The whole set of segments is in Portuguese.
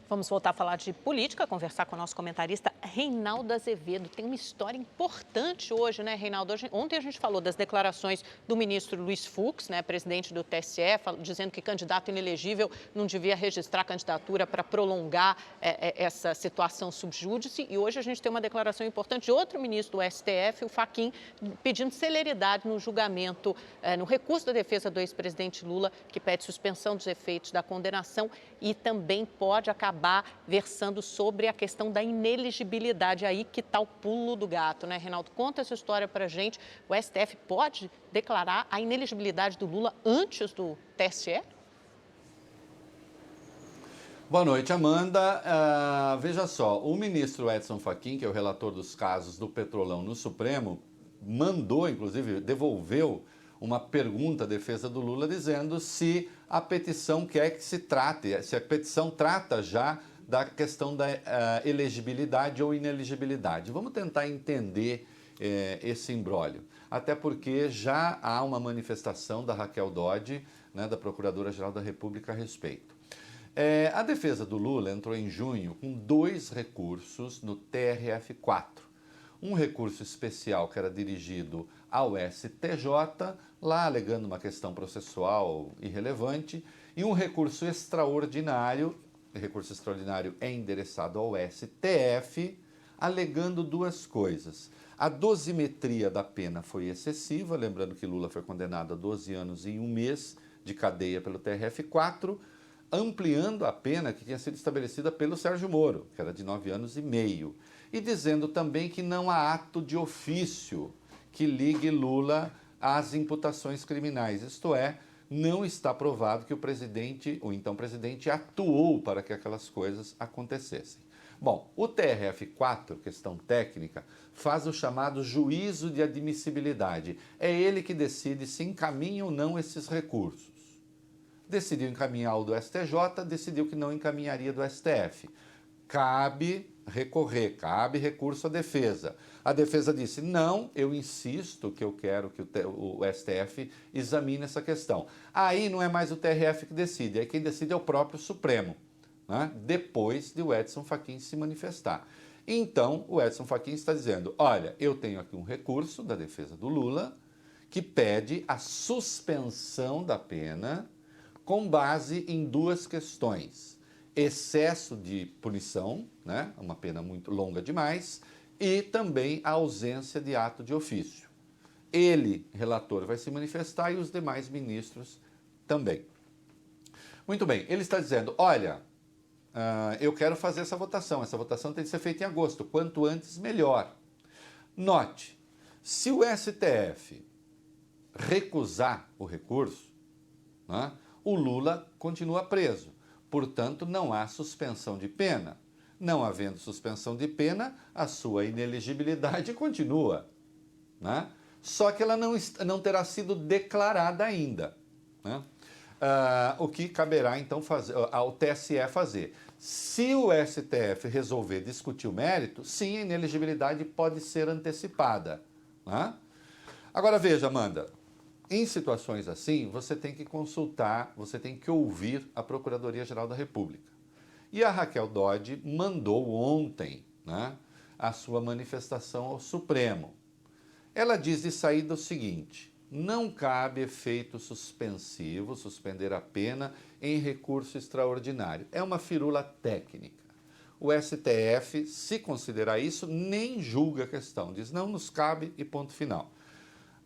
Vamos voltar a falar de política, conversar com o nosso comentarista Reinaldo Azevedo. Tem uma história importante hoje, né, Reinaldo? Ontem a gente falou das declarações do ministro Luiz Fux, né, presidente do TSE, dizendo que candidato inelegível não devia registrar candidatura para prolongar essa situação subjúdice. E hoje a gente tem uma declaração importante de outro ministro do STF, o Fachin, pedindo celeridade no julgamento, no recurso da defesa do ex-presidente Lula, que pede suspensão dos efeitos da condenação e também pode acabar versando sobre a questão da ineligibilidade. Aí que está o pulo do gato, né, Reinaldo? Conta essa história para a gente. O STF pode declarar a ineligibilidade do Lula antes do TSE? Boa noite, Amanda. Veja só, o ministro Edson Fachin, que é o relator dos casos do Petrolão no Supremo, mandou, inclusive, devolveu uma pergunta à defesa do Lula dizendo se a petição quer que se trate, se a petição trata já da questão da elegibilidade ou ineligibilidade. Vamos tentar entender esse imbróglio, até porque já há uma manifestação da Raquel Dodge, né, da Procuradora-Geral da República a respeito. A defesa do Lula entrou em junho com 2 recursos no TRF4. Um recurso especial que era dirigido ao STJ, lá alegando uma questão processual irrelevante, e um recurso extraordinário, o recurso extraordinário é endereçado ao STF, alegando 2 coisas. A dosimetria da pena foi excessiva, lembrando que Lula foi condenado a 12 anos e 1 mês de cadeia pelo TRF4, ampliando a pena que tinha sido estabelecida pelo Sérgio Moro, que era de 9 anos e meio, e dizendo também que não há ato de ofício que ligue Lula às imputações criminais, isto é, não está provado que o presidente, ou então presidente, atuou para que aquelas coisas acontecessem. Bom, o TRF4, questão técnica, faz o chamado juízo de admissibilidade. É ele que decide se encaminha ou não esses recursos. Decidiu encaminhar o do STJ, decidiu que não encaminharia do STF. Cabe recorrer, cabe recurso à defesa. A defesa disse, não, eu insisto que eu quero que o STF examine essa questão. Aí não é mais o TRF que decide, aí quem decide é o próprio Supremo, né? Depois de o Edson Fachin se manifestar. Então, o Edson Fachin está dizendo, olha, eu tenho aqui um recurso da defesa do Lula que pede a suspensão da pena com base em 2 questões. Excesso de punição, né? Uma pena muito longa demais, e também a ausência de ato de ofício. Ele, relator, vai se manifestar e os demais ministros também. Muito bem, ele está dizendo, olha, eu quero fazer essa votação tem que ser feita em agosto, quanto antes melhor. Note, se o STF recusar o recurso, né, o Lula continua preso. Portanto, não há suspensão de pena. Não havendo suspensão de pena, a sua ineligibilidade continua, né? Só que ela não terá sido declarada ainda, né? O que caberá, então, ao TSE fazer. Se o STF resolver discutir o mérito, sim, a ineligibilidade pode ser antecipada, né? Agora, veja, Amanda, em situações assim, você tem que consultar, você tem que ouvir a Procuradoria-Geral da República. E a Raquel Dodge mandou ontem, né, a sua manifestação ao Supremo. Ela diz de saída o seguinte, não cabe efeito suspensivo, suspender a pena em recurso extraordinário. É uma firula técnica. O STF, se considerar isso, nem julga a questão, diz não nos cabe e ponto final.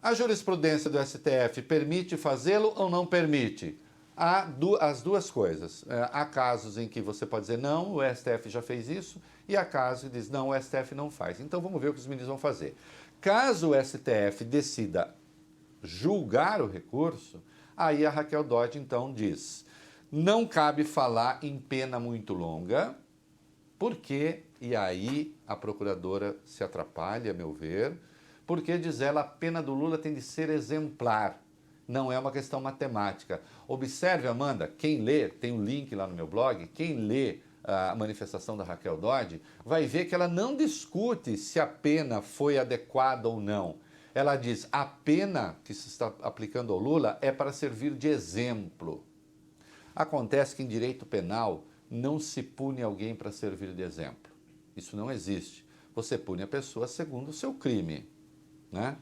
A jurisprudência do STF permite fazê-lo ou não permite? Há as 2 coisas. Há casos em que você pode dizer não, o STF já fez isso, e há casos que diz não, o STF não faz. Então vamos ver o que os ministros vão fazer. Caso o STF decida julgar o recurso, aí a Raquel Dodge então diz, não cabe falar em pena muito longa, porque, e aí a procuradora se atrapalha, a meu ver, porque, diz ela, a pena do Lula tem de ser exemplar, não é uma questão matemática. Observe, Amanda, quem lê, tem um link lá no meu blog, quem lê a manifestação da Raquel Dodge, vai ver que ela não discute se a pena foi adequada ou não. Ela diz, a pena que se está aplicando ao Lula é para servir de exemplo. Acontece que em direito penal não se pune alguém para servir de exemplo. Isso não existe. Você pune a pessoa segundo o seu crime, né?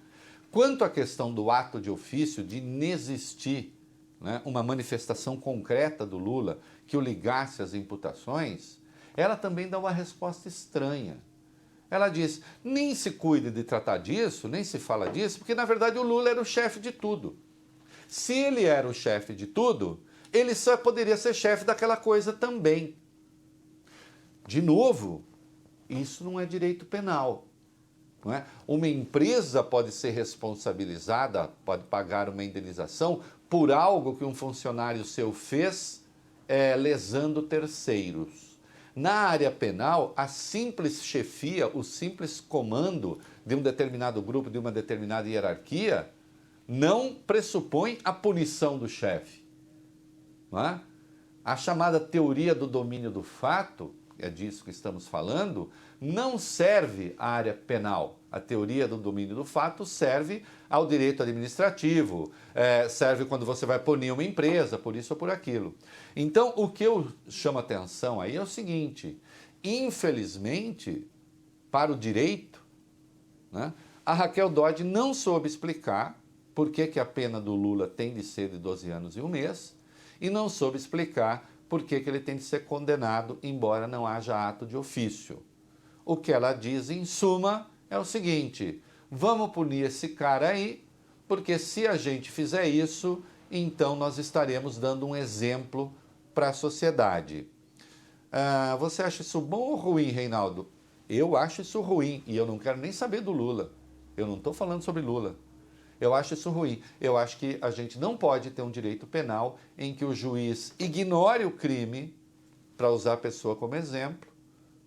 Quanto à questão do ato de ofício, de inexistir, né, uma manifestação concreta do Lula que o ligasse às imputações, ela também dá uma resposta estranha. Ela diz, nem se cuide de tratar disso, nem se fala disso, porque na verdade o Lula era o chefe de tudo. Se ele era o chefe de tudo, ele só poderia ser chefe daquela coisa também. De novo, isso não é direito penal. Não é? Uma empresa pode ser responsabilizada, pode pagar uma indenização por algo que um funcionário seu fez lesando terceiros. Na área penal, a simples chefia, o simples comando de um determinado grupo, de uma determinada hierarquia, não pressupõe a punição do chefe. Não é? A chamada teoria do domínio do fato, é disso que estamos falando, não serve à área penal. A teoria do domínio do fato serve ao direito administrativo, serve quando você vai punir uma empresa, por isso ou por aquilo. Então, o que eu chamo a atenção aí é o seguinte, infelizmente, para o direito, né, a Raquel Dodge não soube explicar por que a pena do Lula tem de ser de 12 anos e 1 mês, e não soube explicar por que ele tem de ser condenado, embora não haja ato de ofício. O que ela diz, em suma, é o seguinte, vamos punir esse cara aí, porque se a gente fizer isso, então nós estaremos dando um exemplo para a sociedade. Você acha isso bom ou ruim, Reinaldo? Eu acho isso ruim, e eu não quero nem saber do Lula. Eu não estou falando sobre Lula. Eu acho isso ruim. Eu acho que a gente não pode ter um direito penal em que o juiz ignore o crime, para usar a pessoa como exemplo,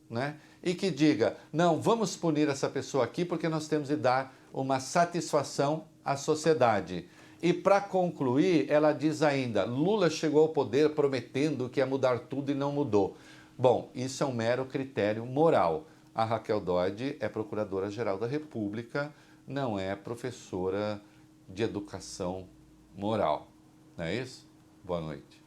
né? E que diga, não, vamos punir essa pessoa aqui porque nós temos de dar uma satisfação à sociedade. E para concluir, ela diz ainda, Lula chegou ao poder prometendo que ia mudar tudo e não mudou. Bom, isso é um mero critério moral. A Raquel Dodge é procuradora-geral da República, não é professora de educação moral. Não é isso? Boa noite.